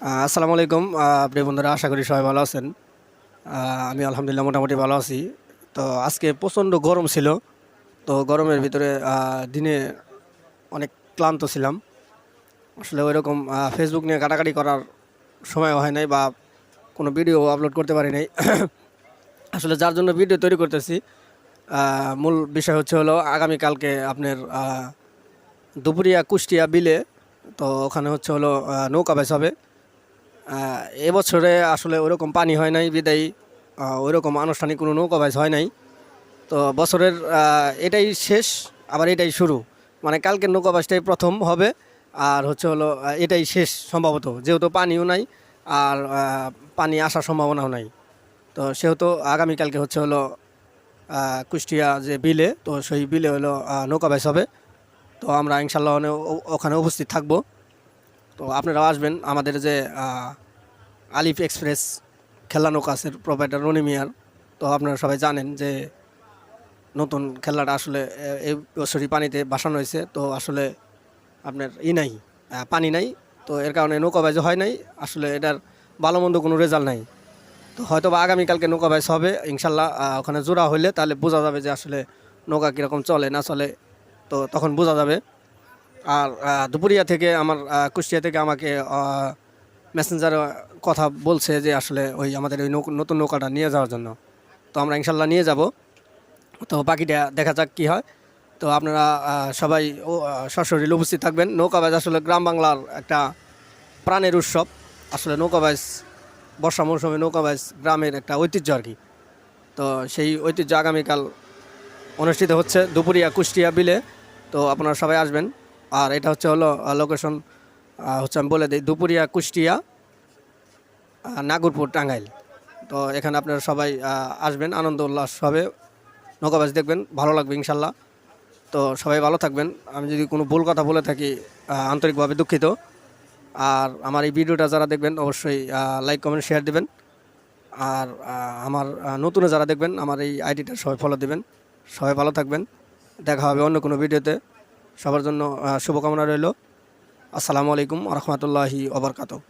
আসসালামু আলাইকুম। প্রিয় বন্ধুরা, আশা করি সবাই ভালো আছেন। আমি আলহামদুলিল্লাহ মোটামুটি ভালো আছি। তো আজকে প্রচণ্ড গরম ছিল। তো গরমের ভিতরে দিনে অনেক ক্লান্ত ছিলাম। আসলে ওইরকম ফেসবুক নিয়ে ঘাটাঘাটি করার সময় হয় নাই বা কোনো ভিডিও আপলোড করতে পারি নাই। আসলে যার জন্য ভিডিও তৈরি করতেছি, মূল বিষয় হলো আগামীকালকে আপনার দুপুরিয়া কুষ্টিয়া বিলে। তো ওখানে নৌকা বাইচ হবে। এবছরে আসলে ওরকম পানি হয় নাই বিদায়ী ওইরকম আনুষ্ঠানিক কোনো নৌকা বাইচ হয় নাই। তো বছরের এটাই শেষ, আবার এটাই শুরু। মানে কালকের নৌকা বাইচটাই প্রথম হবে, আর এটাই শেষ সম্ভবত, যেহেতু পানিও নাই আর পানি আসার সম্ভাবনাও নাই। তো সেহেতু আগামীকালকে কুষ্টিয়া যে বিলে, তো সেই বিলে নৌকা বাইচ হবে। তো আমরা ইনশাল্লাহ ওখানে উপস্থিত থাকব। তো আপনারাও আসবেন। আমাদের যে আলিফ এক্সপ্রেস খেলনা নৌকাসের প্রোভাইডার রনি মিয়ার, তো আপনারা সবাই জানেন যে নতুন খেলাটা আসলে এই বছরই পানিতে ভাসানো হয়েছে। তো আসলে আপনার নাই, পানি নাই। তো এর কারণে নৌকা বাইচ হয় নাই। আসলে এটার ভালো মন্দ কোনো রেজাল্ট নাই। তো হয়তো বা আগামীকালকে নৌকা বাইচ হবে ইনশাল্লাহ। ওখানে জোড়া হইলে তাহলে বোঝা যাবে যে আসলে নৌকা কীরকম চলে না চলে, তো তখন বোঝা যাবে। আর দুপুরিয়া থেকে কুষ্টিয়া থেকে আমাকে মেসেঞ্জারে কথা বলছে যে আসলে আমাদের ওই নতুন নৌকাটা নিয়ে যাওয়ার জন্য। তো আমরা ইনশাল্লাহ নিয়ে যাব। তো বাকিটা দেখা যাক কী হয়। তো আপনারা সবাই সশরীরে উপস্থিত থাকবেন। নৌকাবাজ আসলে গ্রাম বাংলার একটা প্রাণের উৎসব। আসলে নৌকাবাজ বর্ষা মৌসুমে নৌকাবাজ গ্রামের একটা ঐতিহ্য আর কি। তো সেই ঐতিহ্য আগামীকাল অনুষ্ঠিত হচ্ছে দুপুরিয়া কুষ্টিয়া বিলে। তো আপনারা সবাই আসবেন। আর এটা লোকেশন আমি বলে দিই, দুপুরিয়া কুষ্টিয়া, নাগরপুর, টাঙ্গাইল। তো এখানে আপনারা সবাই আসবেন, আনন্দ উল্লাস হবে, নৌকাবাজ দেখবেন, ভালো লাগবে ইনশাল্লাহ। তো সবাই ভালো থাকবেন। আমি যদি কোনো ভুল কথা বলে থাকি আন্তরিকভাবে দুঃখিত। আর আমার এই ভিডিওটা যারা দেখবেন অবশ্যই লাইক কমেন্ট শেয়ার দেবেন। আর আমার নতুন যারা দেখবেন আমার এই আইডিটা সবাই ফলো দেবেন। সবাই ভালো থাকবেন। দেখা হবে অন্য কোনো ভিডিওতে। সবার জন্য শুভকামনা রইল। আসসালামু আলাইকুম ওয়া রাহমাতুল্লাহি ওয়া বারাকাতুহু।